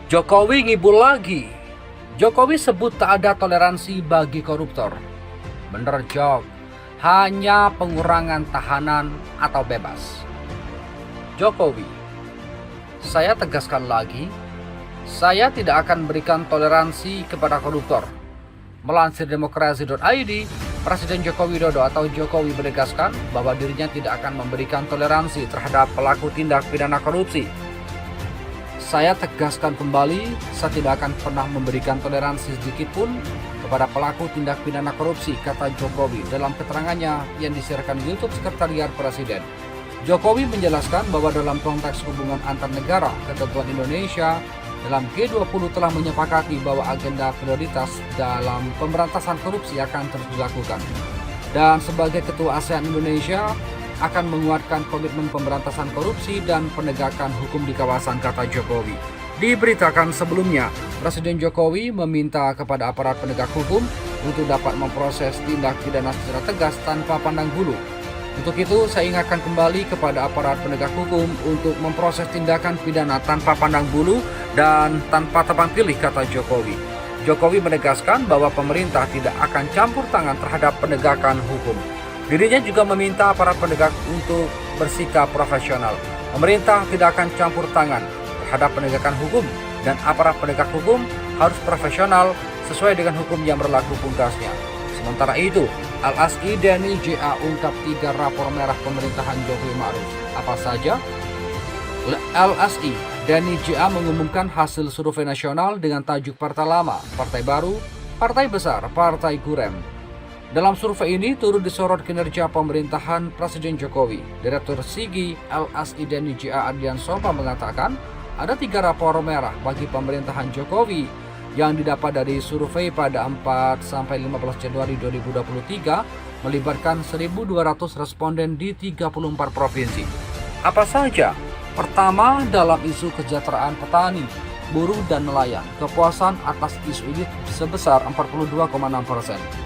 Jokowi ngibul lagi. Jokowi sebut tak ada toleransi bagi koruptor. Bener Jok, hanya pengurangan tahanan atau bebas. Jokowi, saya tegaskan lagi, saya tidak akan berikan toleransi kepada koruptor. Melansir demokrasi.id, Presiden Joko Widodo atau Jokowi menegaskan bahwa dirinya tidak akan memberikan toleransi terhadap pelaku tindak pidana korupsi. Saya tegaskan kembali, saya tidak akan pernah memberikan toleransi sedikitpun kepada pelaku tindak pidana korupsi, kata Jokowi dalam keterangannya yang disiarkan YouTube Sekretariat Presiden. Jokowi menjelaskan bahwa dalam konteks hubungan antar negara, ketentuan Indonesia dalam G20 telah menyepakati bahwa agenda prioritas dalam pemberantasan korupsi akan terus dilakukan. Dan sebagai Ketua ASEAN, Indonesia akan menguatkan komitmen pemberantasan korupsi dan penegakan hukum di kawasan, kata Jokowi. Diberitakan sebelumnya, Presiden Jokowi meminta kepada aparat penegak hukum untuk dapat memproses tindak pidana secara tegas tanpa pandang bulu. Untuk itu, saya ingatkan kembali kepada aparat penegak hukum untuk memproses tindakan pidana tanpa pandang bulu dan tanpa tebang pilih, kata Jokowi. Jokowi menegaskan bahwa pemerintah tidak akan campur tangan terhadap penegakan hukum. Dirinya juga meminta aparat penegak untuk bersikap profesional. Pemerintah tidak akan campur tangan terhadap penegakan hukum dan aparat penegak hukum harus profesional sesuai dengan hukum yang berlaku, pungkasnya. Sementara itu, LSI Denny JA ungkap 3 rapor merah pemerintahan Jokowi Ma'ruf. Apa saja? LSI Denny JA mengumumkan hasil survei nasional dengan tajuk Partai Lama, Partai Baru, Partai Besar, Partai Gurem. Dalam survei ini turut disorot kinerja pemerintahan Presiden Jokowi. Direktur Sigi LSI Denny JA Ardian Sompa mengatakan ada 3 rapor merah bagi pemerintahan Jokowi yang didapat dari survei pada 4-15 Januari 2023 melibatkan 1.200 responden di 34 provinsi. Apa saja? Pertama, dalam isu kesejahteraan petani, buruh dan nelayan, kepuasan atas isu ini sebesar 42,6%.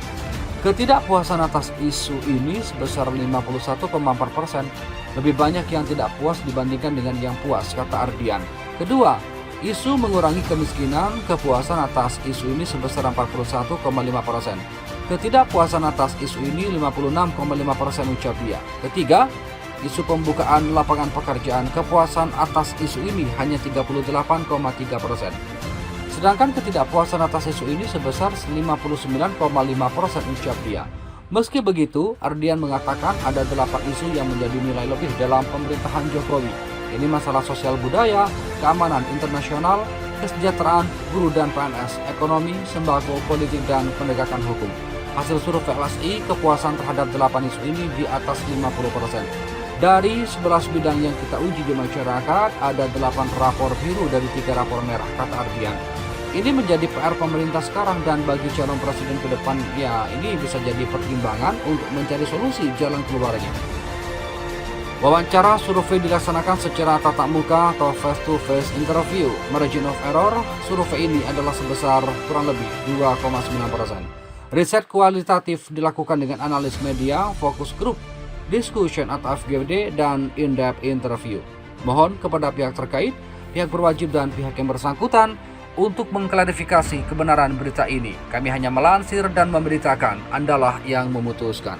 Ketidakpuasan atas isu ini sebesar 51,4%, lebih banyak yang tidak puas dibandingkan dengan yang puas, kata Ardian. Kedua, isu mengurangi kemiskinan, kepuasan atas isu ini sebesar 41,5%. Ketidakpuasan atas isu ini 56,5%, ucap dia. Ketiga, isu pembukaan lapangan pekerjaan, kepuasan atas isu ini hanya 38,3%. Sedangkan ketidakpuasan atas isu ini sebesar 59,5%, ucap dia. Meski begitu, Ardian mengatakan ada 8 isu yang menjadi nilai lebih dalam pemerintahan Jokowi. Ini masalah sosial budaya, keamanan internasional, kesejahteraan, buruh dan PNS, ekonomi, sembako, politik, dan penegakan hukum. Hasil survei LSI, kepuasan terhadap 8 isu ini di atas 50%. Dari 11 bidang yang kita uji di masyarakat, ada 8 rapor biru dari 3 rapor merah, kata Ardian. Ini menjadi PR pemerintah sekarang dan bagi calon presiden ke depan, ya ini bisa jadi pertimbangan untuk mencari solusi jalan keluarnya. Wawancara survei dilaksanakan secara tatap muka atau face-to-face interview. Margin of error survei ini adalah sebesar kurang lebih 2,9%. Riset kualitatif dilakukan dengan analis media, focus group, discussion atau FGD, dan in-depth interview. Mohon kepada pihak terkait, pihak berwajib dan pihak yang bersangkutan untuk mengklarifikasi kebenaran berita ini. Kami hanya melansir dan memberitakan, Andalah yang memutuskan.